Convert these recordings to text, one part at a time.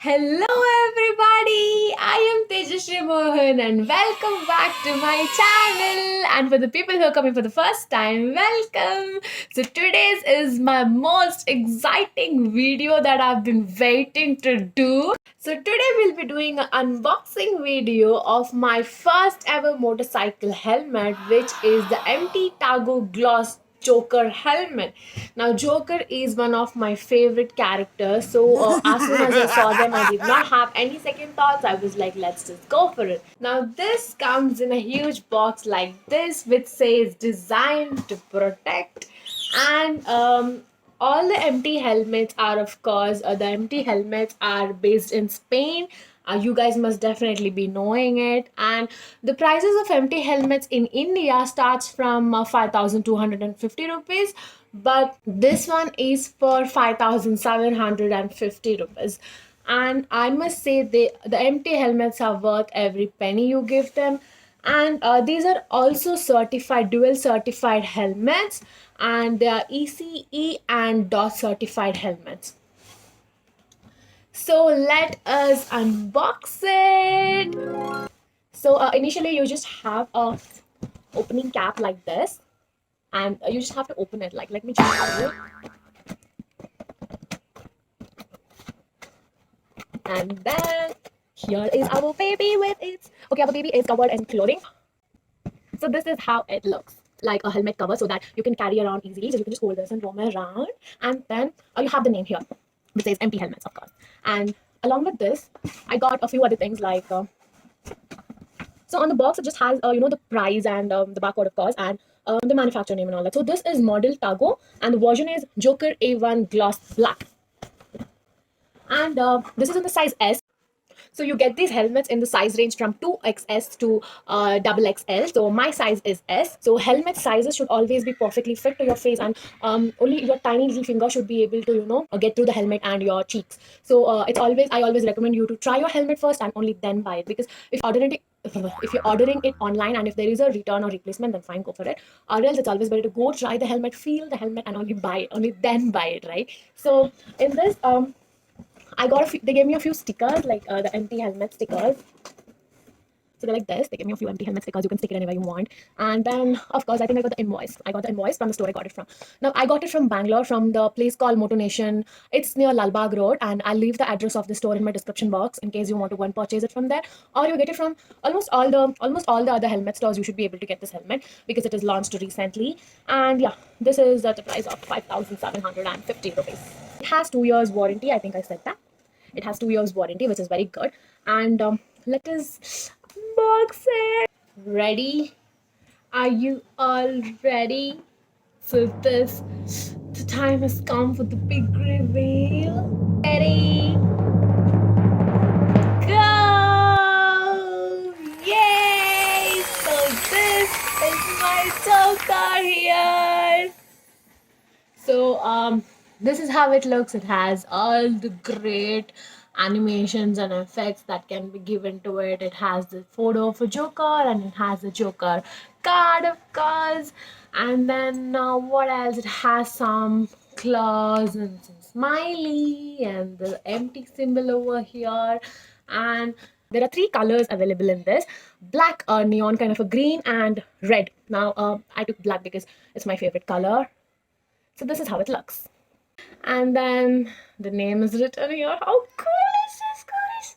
Hello, everybody. I am Tejashree Mohan, and welcome back to my channel. And for the people who are coming for the first time, welcome. So, today's is my most exciting video that I've been waiting to do. So, today we'll be doing an unboxing video of my first ever motorcycle helmet, which is the MT Targo Gloss Joker helmet. Now, Joker is one of my favorite characters. So, as soon as I saw them, I did not have any second thoughts. I was like, let's just go for it. Now, this comes in a huge box like this, which says designed to protect. And all the empty helmets are, of course, the empty helmets are based in Spain. You guys must definitely be knowing it. And the prices of empty helmets in India starts from 5,250 rupees, but this one is for 5,750 rupees. And I must say the empty helmets are worth every penny you give them. And these are also certified, dual certified helmets, and they are ECE and DOS certified helmets. So let us unbox it. So initially you just have a opening cap like this, and you just have to open it. Like, let me just show you. And then here is our baby with its, okay, our baby is covered in clothing. So this is how it looks, like a helmet cover, so that you can carry around easily. So you can just hold this and roam around. And then you have the name here, which says empty helmets, of course. And along with this, I got a few other things like so on the box it just has the price and the barcode, of course, and the manufacturer name and all that. So this is model Targo, and the version is Joker A1 Gloss Black, and this is in the size S. So you get these helmets in the size range from 2XS to XXL. So my size is S. So helmet sizes should always be perfectly fit to your face, and only your tiny little finger should be able to get through the helmet and your cheeks. So I always recommend you to try your helmet first and only then buy it, because if you're ordering it online and if there is a return or replacement, then fine, go for it. Or else it's always better to go try the helmet, feel the helmet, and only buy it, only then buy it, right? So in this I got a few, they gave me a few stickers, like the empty helmet stickers. So they're like this. They gave me a few empty helmet stickers. You can stick it anywhere you want. And then, of course, I think I got the invoice. I got the invoice from the store I got it from. Now, I got it from Bangalore, from the place called Moto Nation. It's near Lalbagh Road, and I'll leave the address of the store in my description box in case you want to go and purchase it from there. Or you get it from almost all the other helmet stores. You should be able to get this helmet because it is launched recently. And yeah, this is at the price of 5,750 rupees. It has 2 years warranty. I think I said that. It has 2 years warranty, which is very good. And let us unbox it. Ready? Are you all ready? So the time has come for the big reveal. Ready? Go! Yay! So this is my Joker here. So this is how it looks. It has all the great animations and effects that can be given to it. It has the photo of a Joker, and it has the Joker card, of course. And then what else? It has some claws and some smiley and the empty symbol over here. And there are three colors available in this: black, neon kind of a green, and red. Now I took black because it's my favorite color. So this is how it looks. And then the name is written here. How cool is this, guys?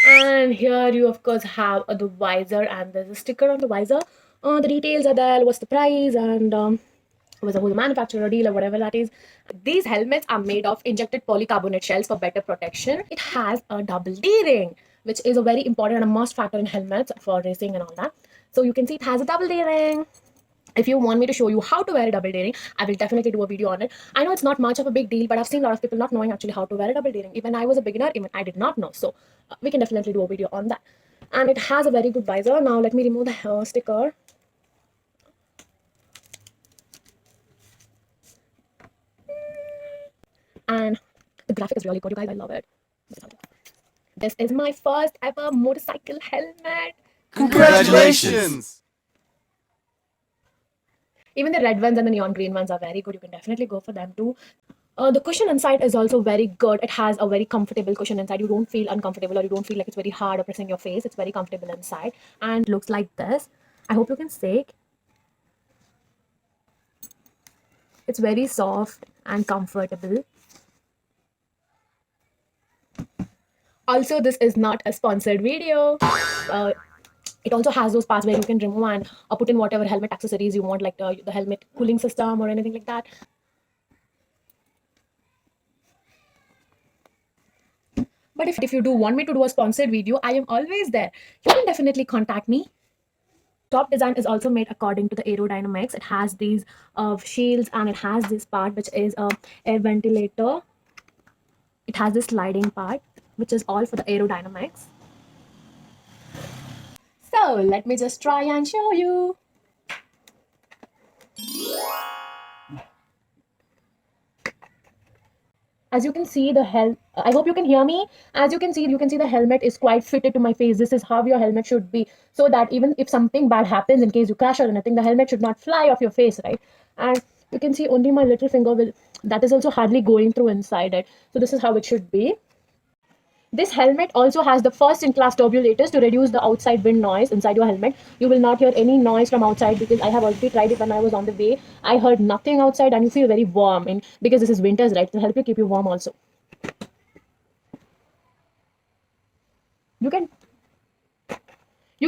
And here you of course have the visor, and there's a sticker on the visor. The details are there, what's the price, and who's the manufacturer, dealer, whatever that is. These helmets are made of injected polycarbonate shells for better protection. It has a double D-ring, which is a very important and a must factor in helmets for racing and all that. So you can see it has a double D-ring. If you want me to show you how to wear a double D-ring, I will definitely do a video on it. I know it's not much of a big deal, but I've seen a lot of people not knowing actually how to wear a double D-ring. Even I was a beginner, even I did not know. So we can definitely do a video on that. And it has a very good visor. Now let me remove the sticker. And the graphic is really good, you guys. I love it. This is my first ever motorcycle helmet. Congratulations! Even the red ones and the neon green ones are very good. You can definitely go for them too. The cushion inside is also very good. It has a very comfortable cushion inside. You don't feel uncomfortable, or you don't feel like it's very hard oppressing your face. It's very comfortable inside and looks like this. I hope you can see. It's very soft and comfortable. Also, this is not a sponsored video. It also has those parts where you can remove and put in whatever helmet accessories you want, like the helmet cooling system or anything like that. But if you do want me to do a sponsored video, I am always there. You can definitely contact me. Top design is also made according to the aerodynamics. It has these shields, and it has this part which is a air ventilator. It has this sliding part which is all for the aerodynamics. So let me just try and show you. As you can see, I hope you can hear me. As you can see the helmet is quite fitted to my face. This is how your helmet should be, so that even if something bad happens, in case you crash or anything, the helmet should not fly off your face, right? And you can see only my little finger that is also hardly going through inside it. So this is how it should be. This helmet also has the first in class turbulators to reduce the outside wind noise inside your helmet. You will not hear any noise from outside, because I have already tried it when I was on the way. I heard nothing outside, and you feel very warm. And because this is winters, right, it will help you keep you warm also. You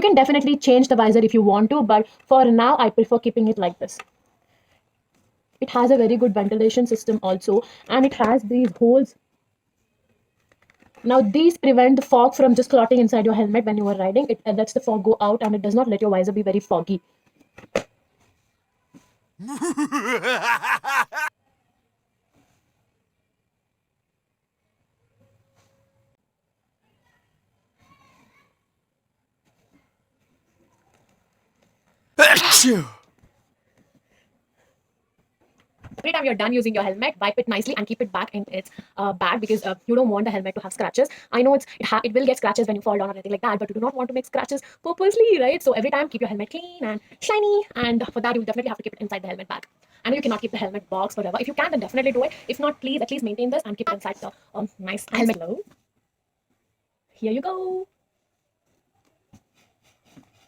can definitely change the visor if you want to, but for now I prefer keeping it like this. It has a very good ventilation system also, and it has these holes. Now these prevent the fog from just clotting inside your helmet when you are riding. It lets the fog go out, and it does not let your visor be very foggy. Achoo! Every time you're done using your helmet, wipe it nicely and keep it back in its bag, because you don't want the helmet to have scratches. I know it will get scratches when you fall down or anything like that, but you do not want to make scratches purposely, right? So every time keep your helmet clean and shiny, and for that you definitely have to keep it inside the helmet bag. I know you cannot keep the helmet box forever. If you can, then definitely do it. If not, please at least maintain this and keep it inside the nice helmet. Here you go.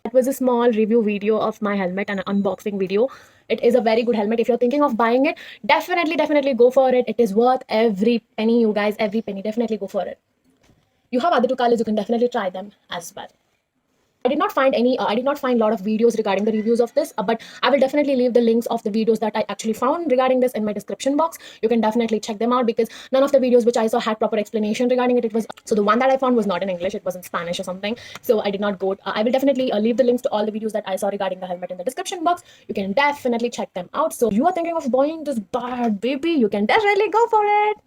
That was a small review video of my helmet and an unboxing video. It is a very good helmet. If you're thinking of buying it, definitely go for it. It is worth every penny, you guys, every penny. Definitely go for it. You have other two colors, you can definitely try them as well. I did not find a lot of videos regarding the reviews of this, but I will definitely leave the links of the videos that I actually found regarding this in my description box. You can definitely check them out, because none of the videos which I saw had proper explanation regarding it. So the one that I found was not in English, it was in Spanish or something. So I did not go. I will definitely leave the links to all the videos that I saw regarding the helmet in the description box. You can definitely check them out. So if you are thinking of buying this bad baby, you can definitely go for it.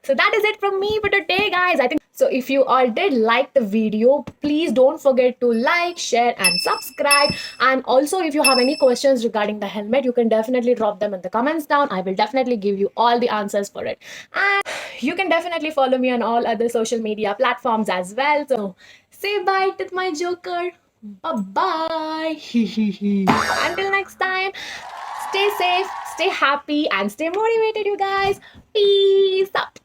So that is it from me for today, guys. I think so. If you all did like the video, please don't forget to like, share, and subscribe. And also, if you have any questions regarding the helmet, you can definitely drop them in the comments down. I will definitely give you all the answers for it. And you can definitely follow me on all other social media platforms as well. So say bye to my joker. Bye-bye. Until next time, stay safe, stay happy, and stay motivated, you guys. Peace out.